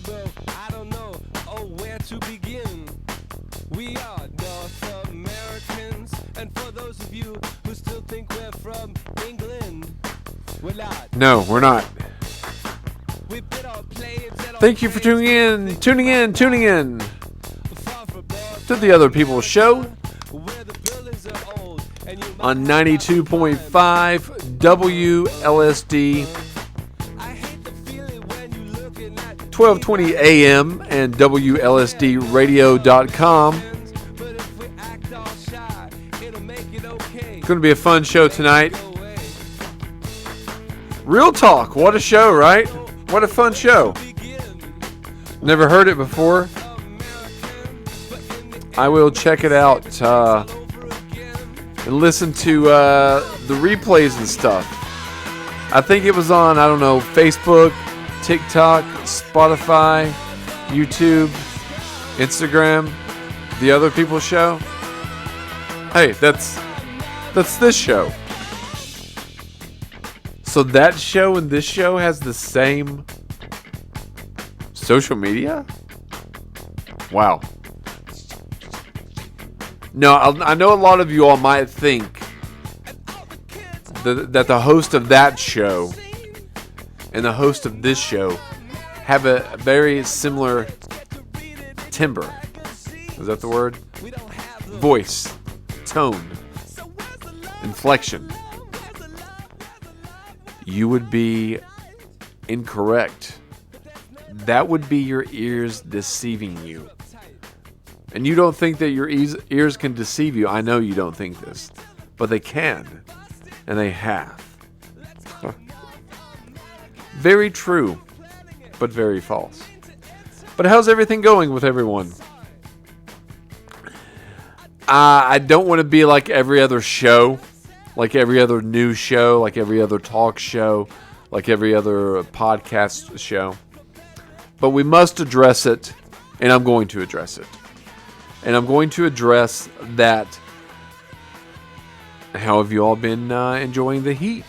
go, I don't know, where to begin. We are North Americans, and for those of you who still think we're from England, we're not. No, we're not. Thank you for tuning in to the Other People's Show on 92.5 WLSD, 1220 AM, and WLSDradio.com. It's going to be a fun show tonight. Real talk, what a show, right? What a fun show. Never heard it before. I will check it out and listen to the replays and stuff. I think it was on, I don't know, Facebook, TikTok, Spotify, YouTube, Instagram, The Other People's Show. Hey, that's this show. So that show and this show has the same social media? Wow. No, I know a lot of you all might think that the host of that show and the host of this show have a very similar timbre. Is that the word? Voice, tone, inflection. You would be incorrect. That would be your ears deceiving you. And you don't think that your ears can deceive you. I know you don't think this. But they can. And they have. Very true. But very false. But how's everything going with everyone? I don't want to be like every other show. Like every other news show. Like every other talk show. Like every other podcast show. But we must address it. And I'm going to address it. And I'm going to address that. How have you all been enjoying the heat?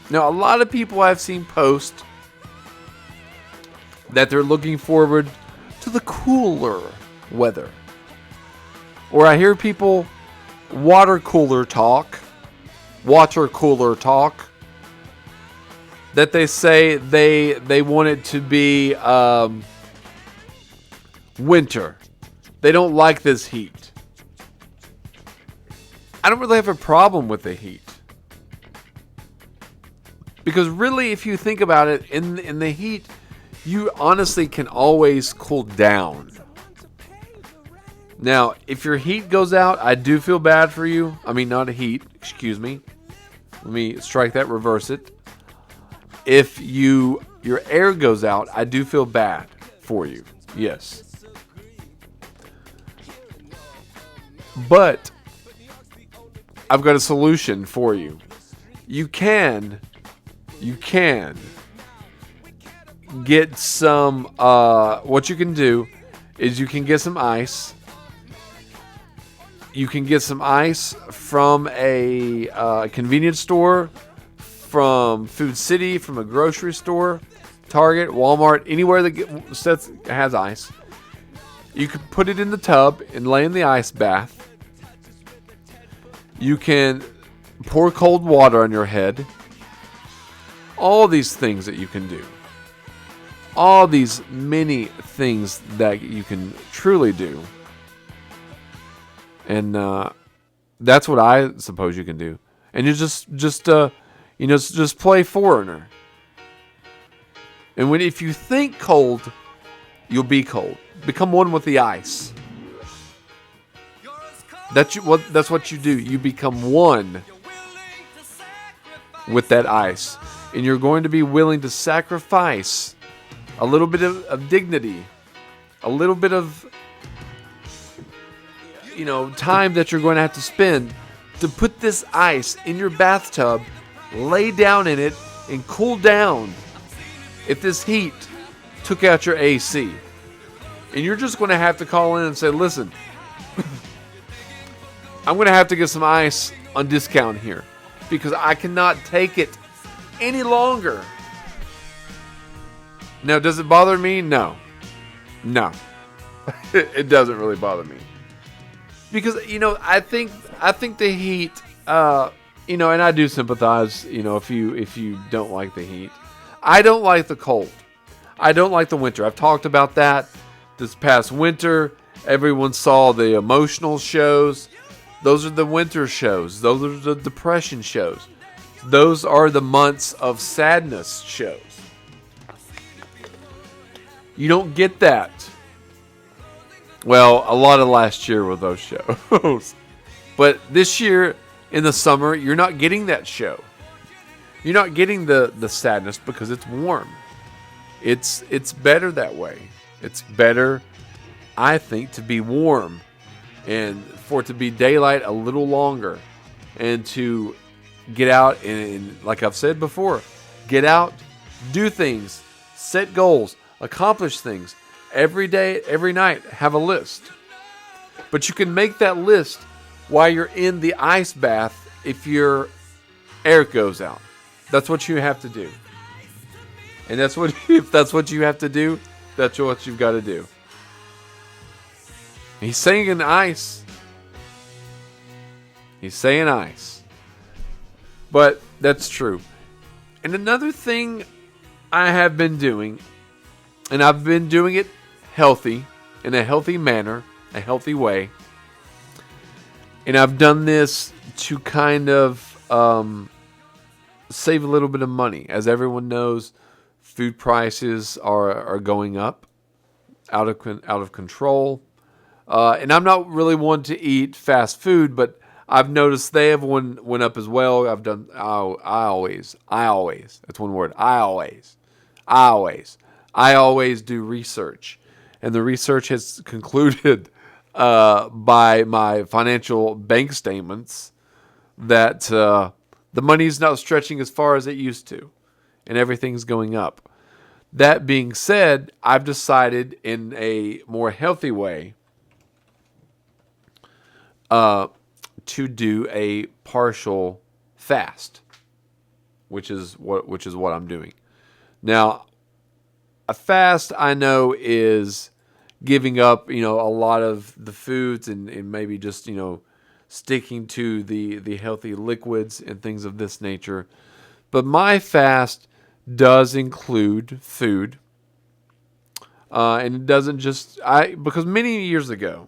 Now, a lot of people I've seen post that they're looking forward to the cooler weather. Or I hear people water cooler talk. That they say they want it to be winter. They don't like this heat. I don't really have a problem with the heat. Because really, if you think about it, in the heat, you honestly can always cool down. Now, if your heat goes out, I do feel bad for you. I mean, not a heat, excuse me. Let me strike that, reverse it. If your air goes out, I do feel bad for you. Yes. But I've got a solution for you. You can get some, what you can do is you can get some ice. You can get some ice from a convenience store, from Food City, from a grocery store, Target, Walmart, anywhere that has ice. You can put it in the tub and lay in the ice bath. You can pour cold water on your head. All these things that you can do. All these many things that you can truly do. And that's what I suppose you can do. And you just play foreigner. And if you think cold, you'll be cold. Become one with the ice. That's what you do. You become one with that ice. And you're going to be willing to sacrifice a little bit of dignity. A little bit of time that you're going to have to spend to put this ice in your bathtub, lay down in it, and cool down if this heat took out your AC. And you're just going to have to call in and say, listen, I'm going to have to get some ice on discount here because I cannot take it any longer. Now, does it bother me? No. It doesn't really bother me. Because, I think the heat, and I do sympathize, if you don't like the heat. I don't like the cold. I don't like the winter. I've talked about that this past winter. Everyone saw the emotional shows. Those are the winter shows. Those are the depression shows. Those are the months of sadness shows. You don't get that. Well, a lot of last year were those shows. But this year, in the summer, you're not getting that show. You're not getting the sadness because it's warm. It's better that way. It's better, I think, to be warm and for it to be daylight a little longer and to get out and like I've said before, get out, do things, set goals, accomplish things. Every day, every night, have a list. But you can make that list while you're in the ice bath if your air goes out. That's what you have to do. And if that's what you have to do, that's what you've got to do. He's saying ice. He's saying ice. But that's true. And another thing I have been doing, and I've been doing it healthy, in a healthy manner, a healthy way. And I've done this to kind of save a little bit of money. As everyone knows, food prices are going up, out of control. And I'm not really one to eat fast food, but I've noticed they have went up as well. I always, that's one word. I always do research. And the research has concluded by my financial bank statements that the money's not stretching as far as it used to. And everything's going up. That being said, I've decided in a more healthy way to do a partial fast, which is what I'm doing. Now, a fast I know is giving up, a lot of the foods and maybe just, sticking to the healthy liquids and things of this nature. But my fast does include food. And it doesn't just, because many years ago,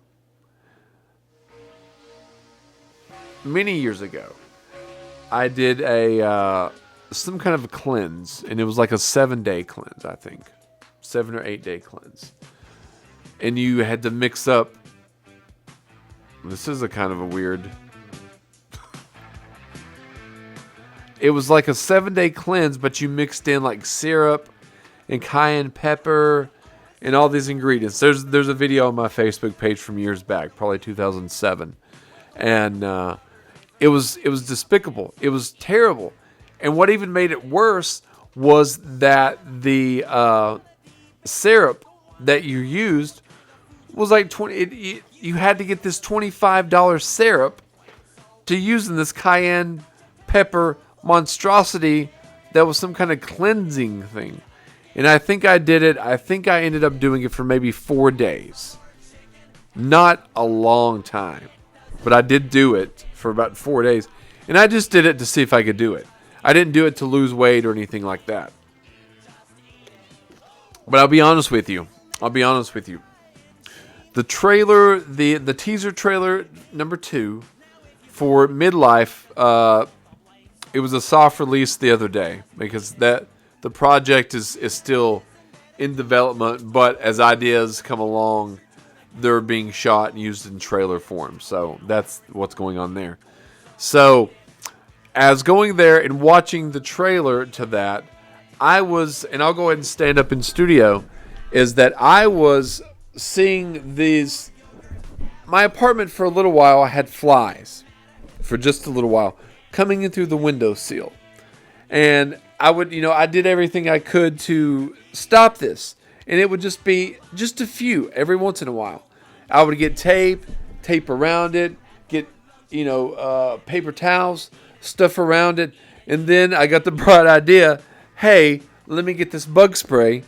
I did some kind of a cleanse, and it was like a 7-day cleanse, I think. 7 or 8 day cleanse. And you had to mix up, this is a kind of a weird, it was like a 7-day cleanse, but you mixed in like syrup and cayenne pepper and all these ingredients. There's a video on my Facebook page from years back, probably 2007. And it was despicable. It was terrible. And what even made it worse was that the syrup that you used was like you had to get this $25 syrup to use in this cayenne pepper monstrosity that was some kind of cleansing thing. And I think I ended up doing it for maybe 4 days. Not a long time. But I did do it for about 4 days. And I just did it to see if I could do it. I didn't do it to lose weight or anything like that. But I'll be honest with you. The trailer, the teaser trailer number 2 for Midlife, it was a soft release the other day because the project is still in development, but as ideas come along, they're being shot and used in trailer form. So that's what's going on there. So as going there and watching the trailer to that, and I'll go ahead and stand up in studio, is that I was seeing these, my apartment for a little while had flies, for just a little while, coming in through the windowsill. And I did everything I could to stop this. And it would just be just a few every once in a while. I would get tape around it, get, paper towels, stuff around it. And then I got the bright idea, hey, let me get this bug spray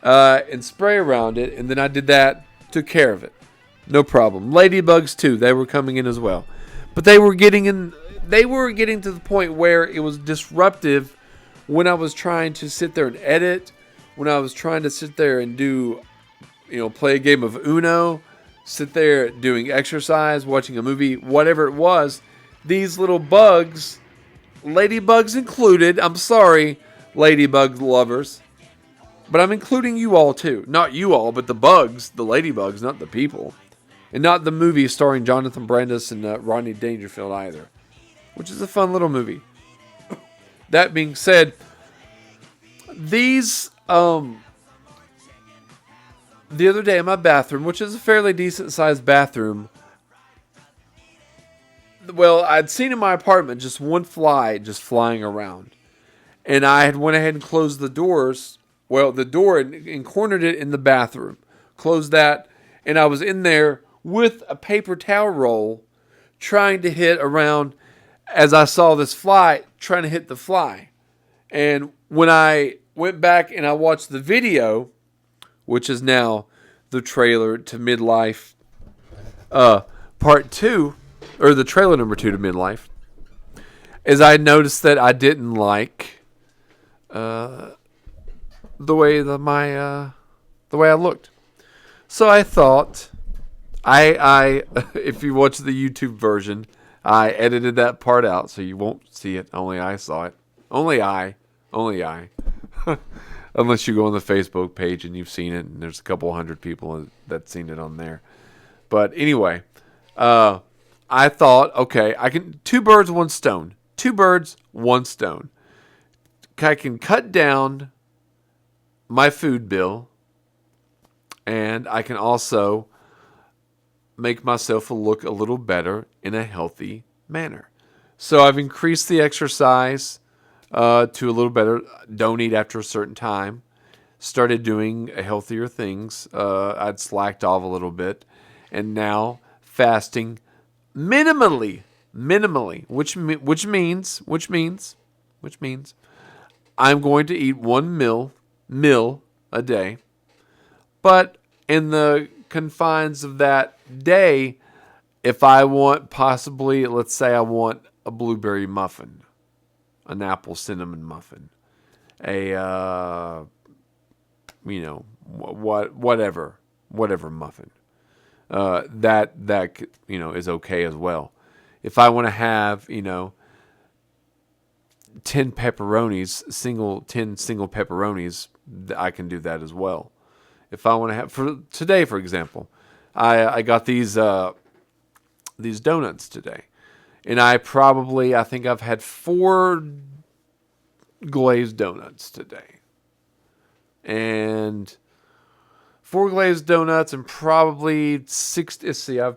and spray around it. And then I did that, took care of it. No problem. Ladybugs too, they were coming in as well. But they were getting to the point where it was disruptive when I was trying to sit there and edit, when I was trying to sit there and do, play a game of Uno, sit there doing exercise, watching a movie, whatever it was. These little bugs, ladybugs included, I'm sorry, ladybug lovers, but I'm including you all too. Not you all, but the bugs, the ladybugs, not the people. And not the movie starring Jonathan Brandis and Rodney Dangerfield either, which is a fun little movie. That being said, these, the other day in my bathroom, which is a fairly decent sized bathroom, well, I'd seen in my apartment just one fly just flying around. And I had went ahead and closed the doors. Well, the door and cornered it in the bathroom. Closed that, and I was in there with a paper towel roll trying to hit around as I saw this fly, trying to hit the fly. And when I went back and I watched the video, which is now the trailer to Midlife Part 2, or the trailer number 2 to Midlife, is I noticed that I didn't like the way I looked. So I thought, I if you watch the YouTube version, I edited that part out so you won't see it. Only I saw it. Only I. Unless you go on the Facebook page and you've seen it, and there's a couple hundred people that's seen it on there. But anyway, I thought, okay, I can 2 birds, 1 stone. 2 birds, 1 stone. I can cut down my food bill, and I can also make myself look a little better in a healthy manner. So I've increased the exercise to a little better. Don't eat after a certain time. Started doing healthier things. I'd slacked off a little bit, and now fasting minimally, which means I'm going to eat 1 meal a day, but in the confines of that day, if I want possibly, let's say I want a blueberry muffin, an apple cinnamon muffin, a whatever muffin, that is okay as well. If I want to have 10 pepperonis, 10 single pepperonis, I can do that as well. If I want to have, for today, for example, I got these donuts today, and I think I've had 4 glazed donuts today, and 4 glazed donuts and probably 6. Let's see, I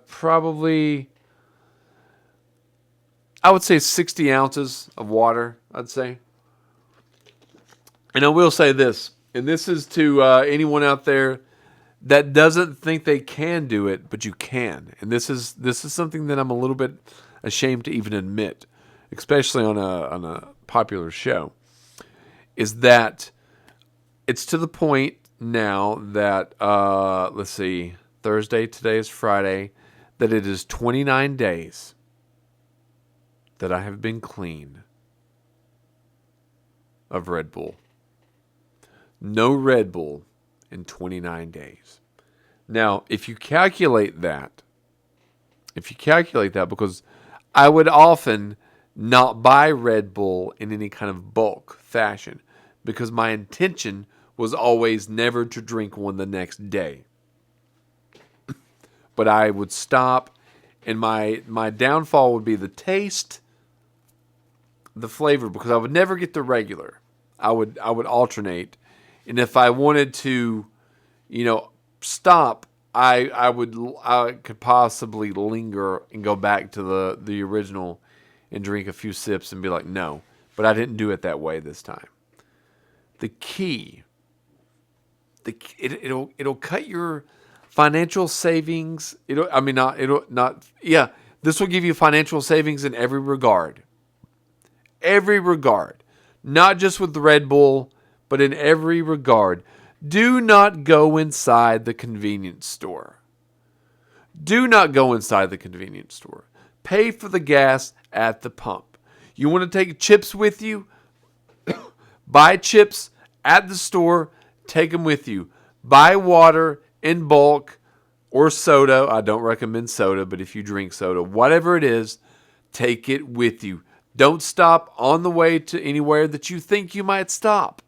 would say 60 ounces of water. I'd say, and I will say this. And this is to anyone out there that doesn't think they can do it, but you can. And this is something that I'm a little bit ashamed to even admit, especially on a popular show, is that it's to the point now that let's see, Thursday, today is Friday, that it is 29 days that I have been clean of Red Bull. No Red Bull in 29 days. Now, if you calculate that, because I would often not buy Red Bull in any kind of bulk fashion, because my intention was always never to drink one the next day. But I would stop, and my downfall would be the taste, the flavor, because I would never get the regular. I would alternate. And if I wanted to, stop, I could possibly linger and go back to the original and drink a few sips and be like, no. But I didn't do it that way this time. The key, it'll cut your financial savings. This will give you financial savings in every regard. Every regard. Not just with the Red Bull, but in every regard. Do not go inside the convenience store. Do not go inside the convenience store. Pay for the gas at the pump. You want to take chips with you? Buy chips at the store. Take them with you. Buy water in bulk or soda. I don't recommend soda, but if you drink soda, whatever it is, take it with you. Don't stop on the way to anywhere that you think you might stop.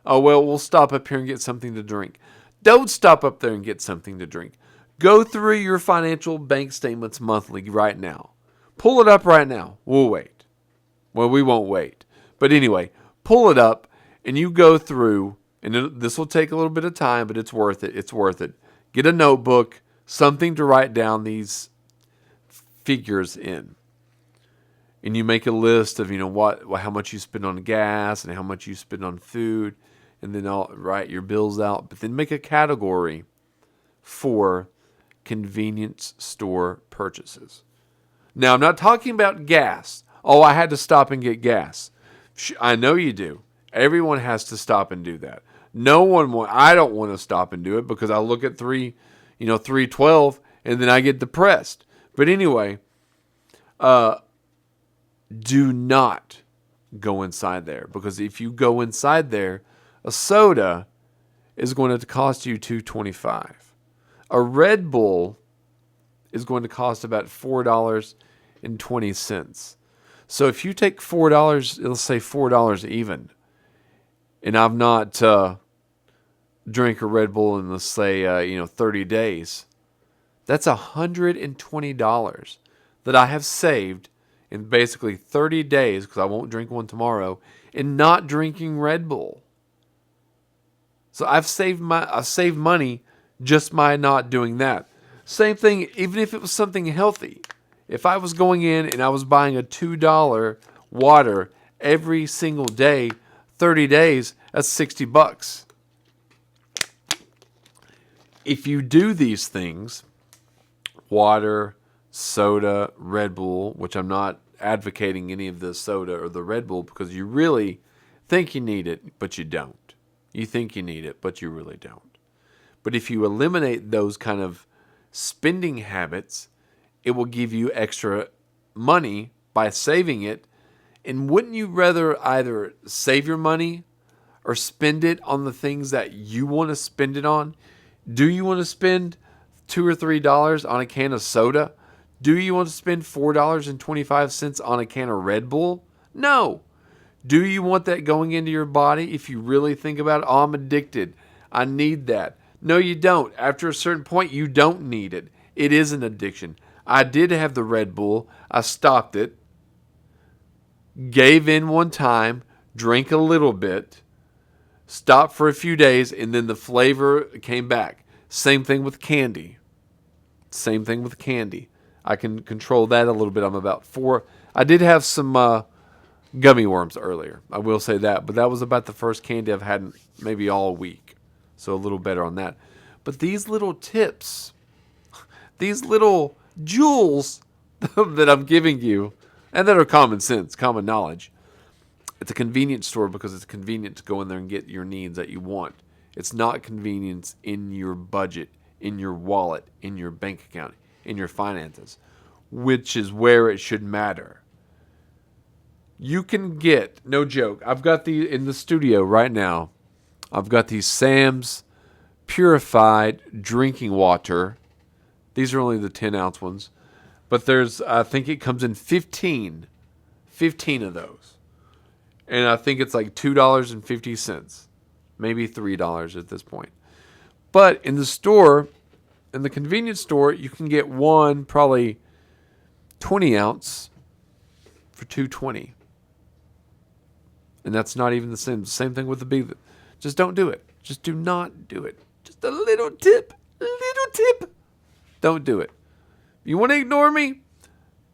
Oh, well, we'll stop up here and get something to drink. Don't stop up there and get something to drink. Go through your financial bank statements monthly right now. Pull it up right now. We'll wait. Well, we won't wait. But anyway, pull it up and you go through, and this will take a little bit of time, but it's worth it. It's worth it. Get a notebook, something to write down these figures in. And you make a list of, how much you spend on gas and how much you spend on food. And then I'll write your bills out. But then make a category for convenience store purchases. Now, I'm not talking about gas. Oh, I had to stop and get gas. I know you do. Everyone has to stop and do that. I don't want to stop and do it because I look at 312 and then I get depressed. But anyway, do not go inside there, because if you go inside there, a soda is going to cost you $2.25. A Red Bull is going to cost about $4.20. So if you take $4, it'll say $4 even, and I've not drank a Red Bull in, let's say 30 days, that's $120 that I have saved in basically 30 days, because I won't drink one tomorrow, in not drinking Red Bull. So I've saved money just by not doing that. Same thing, even if it was something healthy. If I was going in and I was buying a $2 water every single day, 30 days, that's $60. If you do these things, water, soda, Red Bull, which I'm not advocating any of the soda or the Red Bull, because you really think you need it, but you don't. You think you need it, but you really don't. But if you eliminate those kind of spending habits, it will give you extra money by saving it. And wouldn't you rather either save your money or spend it on the things that you want to spend it on? Do you want to spend $2 or $3 on a can of soda? Do you want to spend $4.25 on a can of Red Bull? No. Do you want that going into your body? If you really think about it, oh, I'm addicted. I need that. No, you don't. After a certain point, you don't need it. It is an addiction. I did have the Red Bull. I stopped it. Gave in one time. Drank a little bit. Stopped for a few days. And then the flavor came back. Same thing with candy. Same thing with candy. I can control that a little bit. I'm about 4. I did have some gummy worms earlier. I will say that. But that was about the first candy I've had maybe all week. So a little better on that. But these little tips, these little jewels that I'm giving you, and that are common sense, common knowledge. It's a convenience store because it's convenient to go in there and get your needs that you want. It's not convenience in your budget, in your wallet, in your bank account, in your finances, which is where it should matter. You can get, no joke, I've got the in the studio right now. I've got these Sam's purified drinking water. These are only the 10-ounce ones. But there's, I think it comes in 15 of those. And I think it's like $2.50. Maybe $3 at this point. But in the store, in the convenience store, you can get one probably 20-ounce for $2.20. And that's not even the same. Same thing with the big. Just don't do it. Just do not do it. Just a little tip. Little tip. Don't do it. You want to ignore me?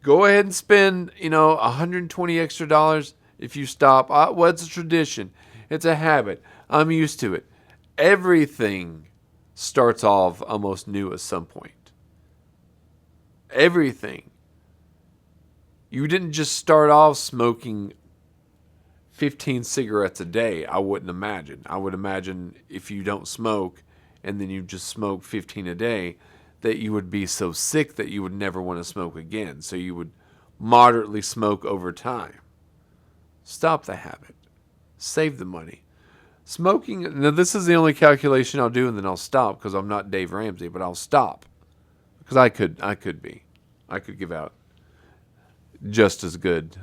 Go ahead and spend, $120 extra if you stop. Well, it's a tradition. It's a habit. I'm used to it. Everything starts off almost new at some point. Everything. You didn't just start off smoking 15 cigarettes a day. I wouldn't imagine. I would imagine if you don't smoke and then you just smoke 15 a day, that you would be so sick that you would never want to smoke again. So you would moderately smoke over time. Stop the habit. Save the money. Smoking, now this is the only calculation I'll do, and then I'll stop because I'm not Dave Ramsey, but I'll stop. Because I could give out just as good.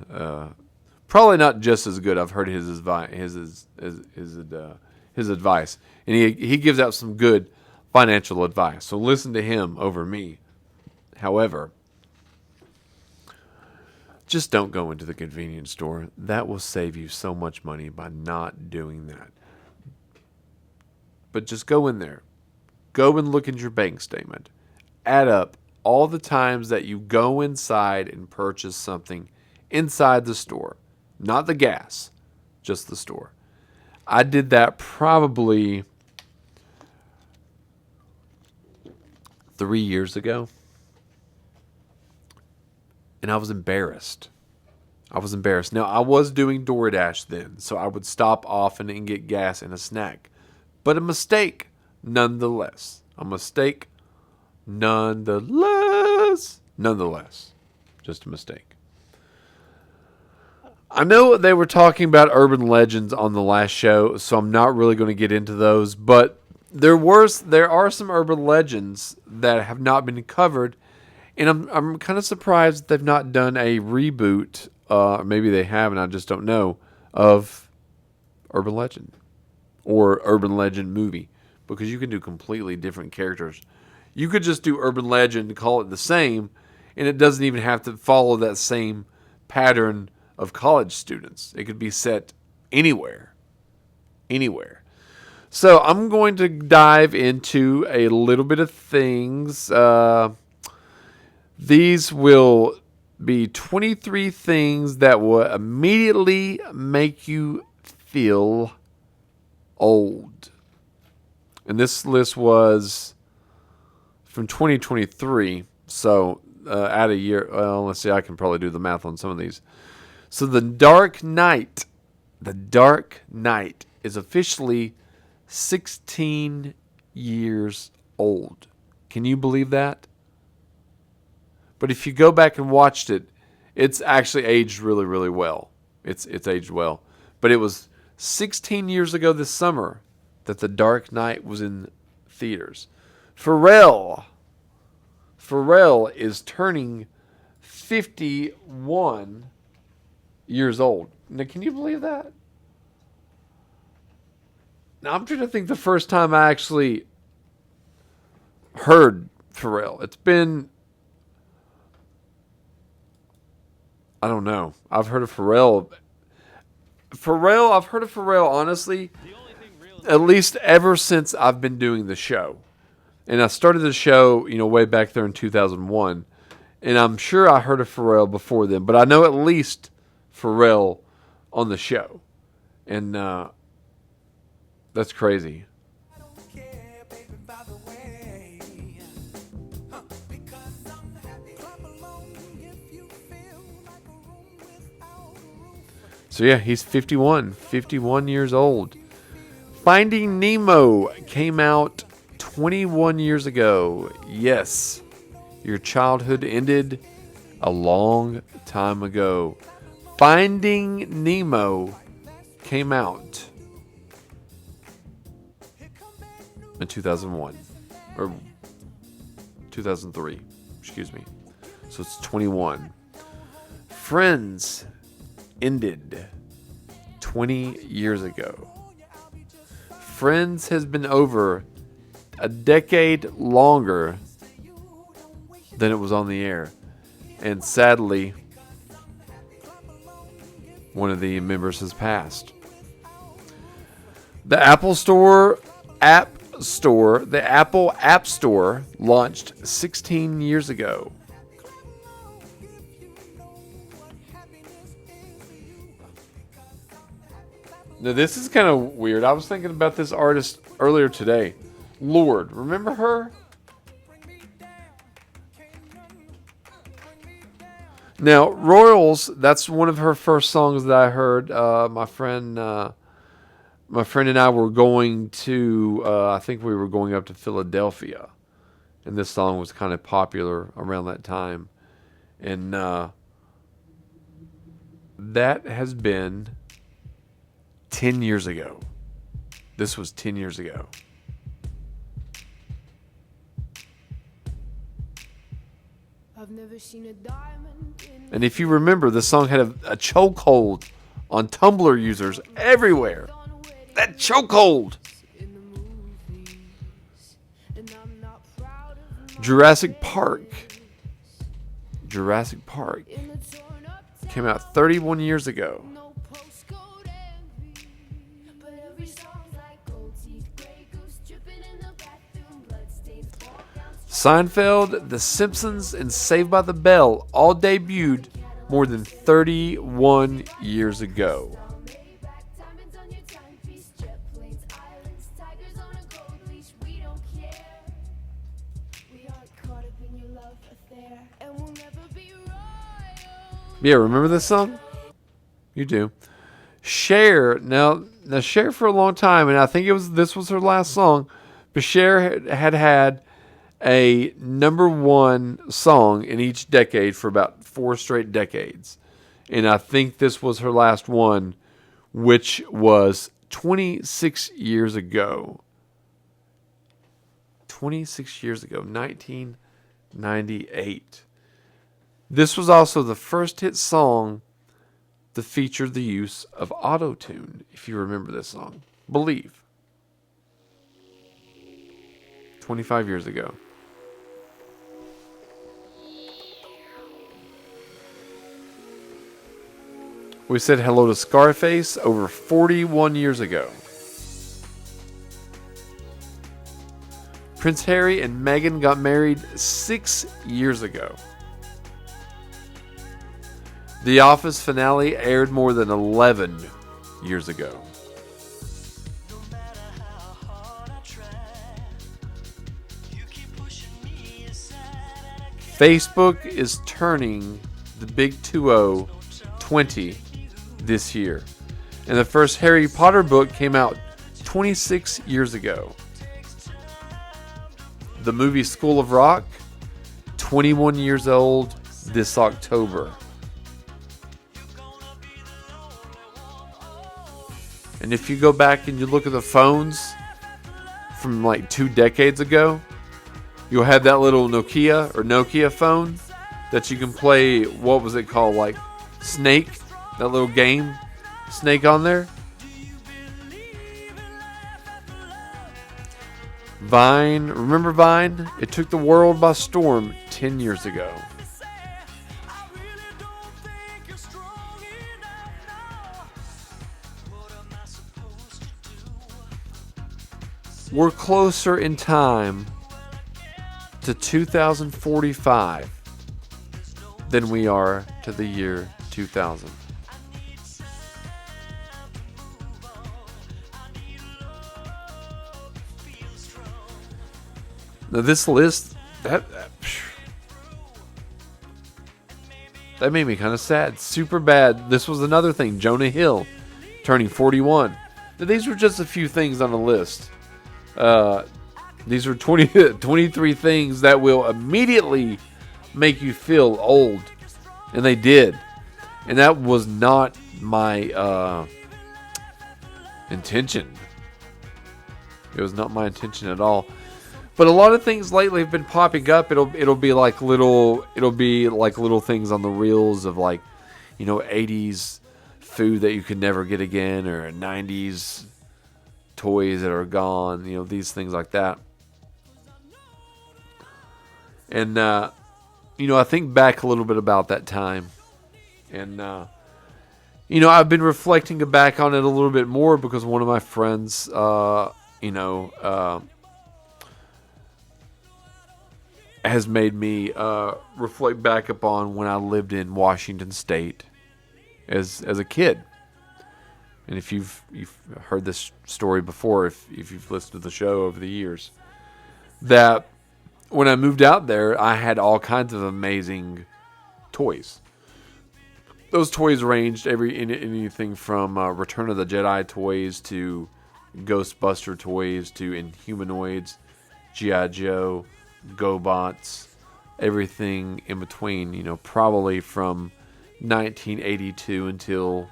Probably not just as good. I've heard his advice, and he gives out some good financial advice. So listen to him over me. However, just don't go into the convenience store. That will save you so much money by not doing that. But just go in there. Go and look at your bank statement. Add up all the times that you go inside and purchase something inside the store. Not the gas, just the store. I did that probably 3 years ago. And I was embarrassed. Now, I was doing DoorDash then, so I would stop often and get gas and a snack. But a mistake, nonetheless. Nonetheless. Just a mistake. I know they were talking about urban legends on the last show, so I'm not really going to get into those. But there are some urban legends that have not been covered, and I'm kind of surprised they've not done a reboot. Maybe they have, and I just don't know, of urban legend or urban legend movie, because you can do completely different characters. You could just do urban legend and call it the same, and it doesn't even have to follow that same pattern of college students. It could be set anywhere. So I'm going to dive into a little bit of things. These will be 23 things that will immediately make you feel old. And this list was from 2023. So add a year. Well, let's see. I can probably do the math on some of these. So The Dark Knight is officially 16 years old. Can you believe that? But if you go back and watched it, it's actually aged really, really well. It's aged well. But it was 16 years ago this summer that The Dark Knight was in theaters. Pharrell is turning 51 years old. Now, can you believe that? Now, I'm trying to think the first time I actually heard Pharrell. It's been, I don't know. I've heard of Pharrell. I've heard of Pharrell, honestly, at least ever since I've been doing the show. And I started the show, way back there in 2001. And I'm sure I heard of Pharrell before then. But I know at least Pharrell on the show. And that's crazy. So yeah, he's 51 years old. Finding Nemo came out 21 years ago. Yes, your childhood ended a long time ago. Finding Nemo came out in 2001 or 2003, excuse me. So it's 21. Friends ended 20 years ago. Friends has been over a decade longer than it was on the air. And sadly, one of the members has passed. The Apple App Store launched 16 years ago. Now, this is kind of weird. I was thinking about this artist earlier today. Lorde. Remember her? Now, Royals, that's one of her first songs that I heard. My friend and I were going to, I think we were going up to Philadelphia. And this song was kind of popular around that time. And that has been 10 years ago. This was 10 years ago. I've never seen a diamond in And if you remember, the song had a chokehold on Tumblr users everywhere. That chokehold. in the movies, and I'm not proud of my Jurassic Park. Jurassic Park in the torn up came out 31 years ago. no postcode envy, but every song's like gold teeth, gray goose dripping in the bathroom, bloodstains walk down Seinfeld, The Simpsons, and Saved by the Bell all debuted more than 31 years ago. Maybach, diamonds on your timepiece, jet planes, islands, tigers on a gold leash. We don't care. We aren't caught up in your love affair, and we'll never be royal. Yeah, remember this song? You do. Cher, now Cher for a long time, and I think this was her last song, but Cher had a number one song in each decade for about 4 straight decades. And I think this was her last one, which was 26 years ago. 26 years ago, 1998. This was also the first hit song that featured the use of auto-tune, if you remember this song. Believe. 25 years ago. We said hello to Scarface over 41 years ago. Prince Harry and Meghan got married 6 years ago. The Office finale aired more than 11 years ago. Facebook is turning the big 2-0 20 this year. And the first Harry Potter book came out 26 years ago. The movie School of Rock, 21 years old this October. And if you go back and you look at the phones from like 2 decades ago, you'll have that little Nokia phone that you can play, what was it called, like Snake, that little game, Snake on there. Vine, remember Vine? It took the world by storm 10 years ago. We're closer in time to 2045 than we are to the year 2000. Now this list, that made me kind of sad. Super bad. This was another thing. Jonah Hill turning 41. Now, these were just a few things on the list. These are 23 things that will immediately make you feel old. And they did. And that was not my intention. It was not my intention at all. But a lot of things lately have been popping up. It'll be like little things on the reels of, like, 80s food that you could never get again, or 90s toys that are gone, these things like that. And I think back a little bit about that time, and I've been reflecting back on it a little bit more because one of my friends has made me reflect back upon when I lived in Washington State as a kid. And if you've heard this story before, if you've listened to the show over the years, that when I moved out there, I had all kinds of amazing toys. those toys ranged anything from Return of the Jedi toys to Ghostbuster toys to Inhumanoids, G.I. Joe, GoBots, everything in between, probably from 1982 until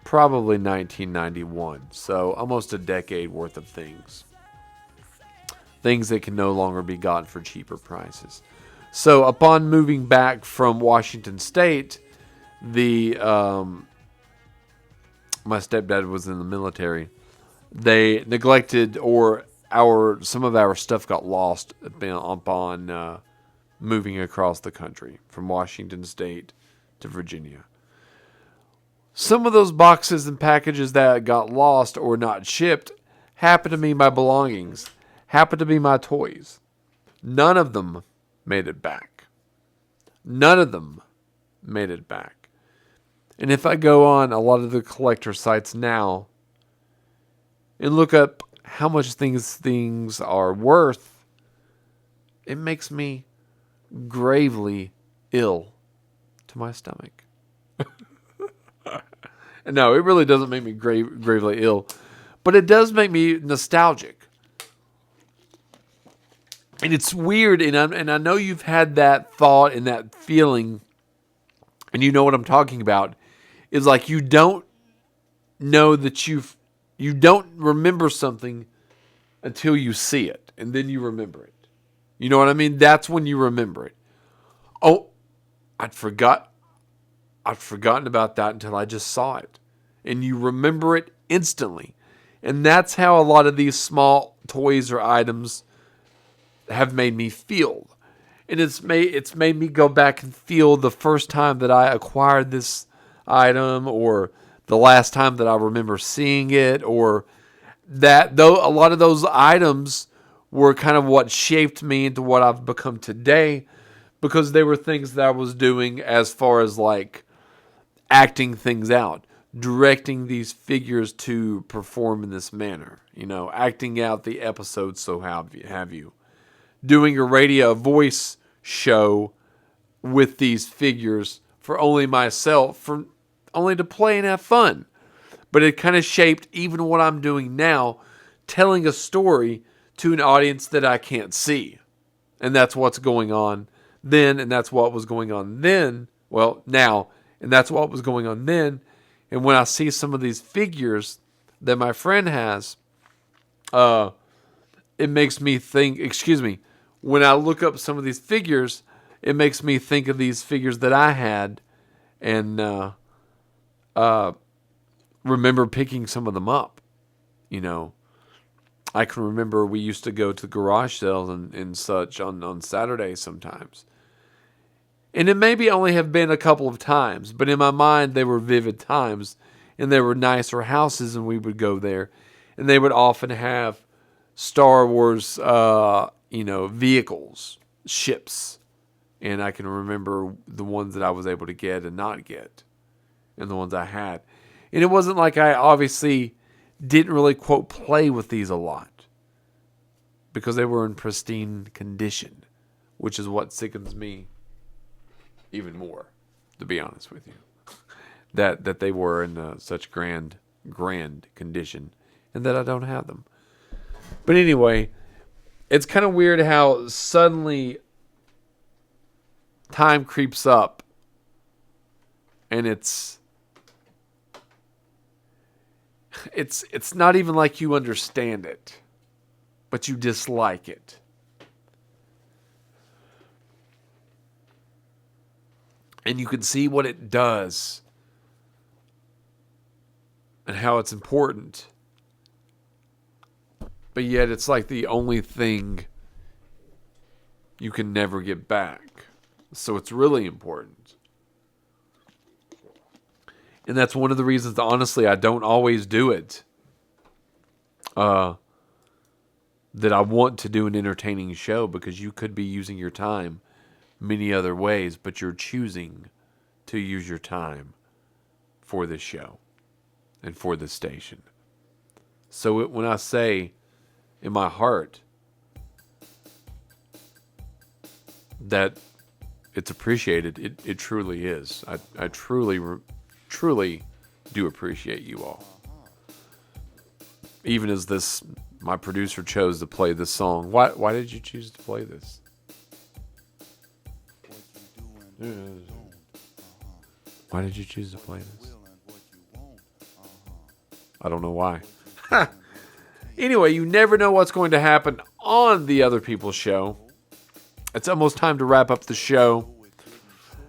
probably 1991. So almost a decade worth of things. Things that can no longer be gotten for cheaper prices. So upon moving back from Washington State, my stepdad was in the military. They neglected, or some of our stuff got lost upon moving across the country from Washington State to Virginia. Some of those boxes and packages that got lost or not shipped happened to be my belongings, happened to be my toys. None of them made it back. None of them made it back. And if I go on a lot of the collector sites now and look up how much things are worth, it makes me gravely ill to my stomach. And no, it really doesn't make me gravely ill, but it does make me nostalgic. And it's weird, and I know you've had that thought and that feeling, and you know what I'm talking about. Is like you don't know that you don't remember something until you see it, and then you remember it. You know what I mean? That's when you remember it. Oh, I'd forgotten about that until I just saw it, and you remember it instantly. And that's how a lot of these small toys or items have made me feel. And it's made me go back and feel the first time that I acquired this item, or the last time that I remember seeing it, or that though a lot of those items were kind of what shaped me into what I've become today, because they were things that I was doing as far as like acting things out, directing these figures to perform in this manner, acting out the episodes, so have you. Doing a radio voice show with these figures for only myself, only to play and have fun. But it kind of shaped even what I'm doing now, telling a story to an audience that I can't see. And that's what's going on then, and that's what was going on then. Well, now, and that's what was going on then. And when I see some of these figures that my friend has, it makes me think, when I look up some of these figures, it makes me think of these figures that I had, and remember picking some of them up. I can remember we used to go to garage sales and such on Saturdays sometimes. And it maybe only have been a couple of times, but in my mind they were vivid times, and there were nicer houses, and we would go there, and they would often have Star Wars, vehicles, ships. And I can remember the ones that I was able to get and not get, and the ones I had. And it wasn't like I obviously didn't really, quote, play with these a lot, because they were in pristine condition, which is what sickens me even more, to be honest with you. That they were in such grand condition, and that I don't have them. But anyway, it's kind of weird how suddenly time creeps up, and it's not even like you understand it, but you dislike it. And you can see what it does and how it's important. But yet it's like the only thing you can never get back. So it's really important. And that's one of the reasons that honestly I don't always do it. That I want to do an entertaining show, because you could be using your time many other ways, but you're choosing to use your time for this show and for this station. So when I say in my heart that it's appreciated. It truly is. I truly do appreciate you all. Even as my producer chose to play this song. Why did you choose to play this? Why did you choose to play this? I don't know why. Anyway, you never know what's going to happen on the Other People's Show. It's almost time to wrap up the show.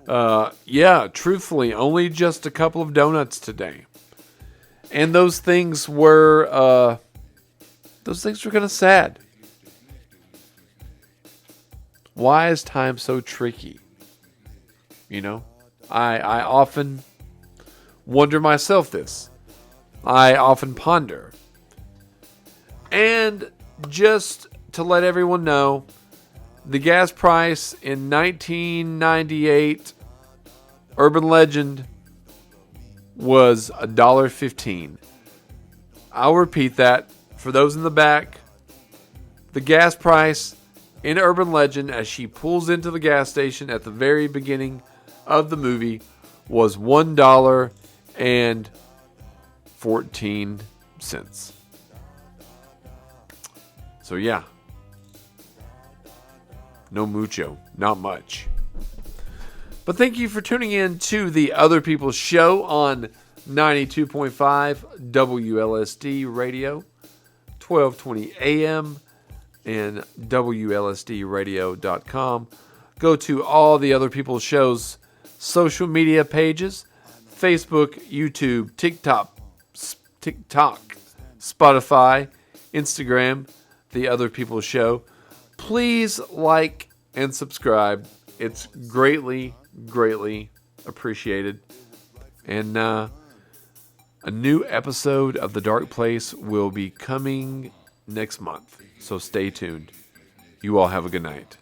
Yeah, truthfully, only just a couple of donuts today. And those things were kind of sad. Why is time so tricky? You know, I often wonder myself this. I often ponder. And just to let everyone know, the gas price in 1998, urban legend, was $1.15. I'll repeat that for those in the back. The gas price in urban legend, as she pulls into the gas station at the very beginning of the movie, was $1.14. So yeah, no mucho, not much. But thank you for tuning in to the Other People's Show on 92.5 WLSD Radio, 1220 AM, and WLSDradio.com. Go to all the Other People's Show's social media pages: Facebook, YouTube, TikTok, Spotify, Instagram, The Other People's Show. Please like and subscribe. It's greatly appreciated. And a new episode of The Dark Place will be coming next month. So stay tuned. You all have a good night.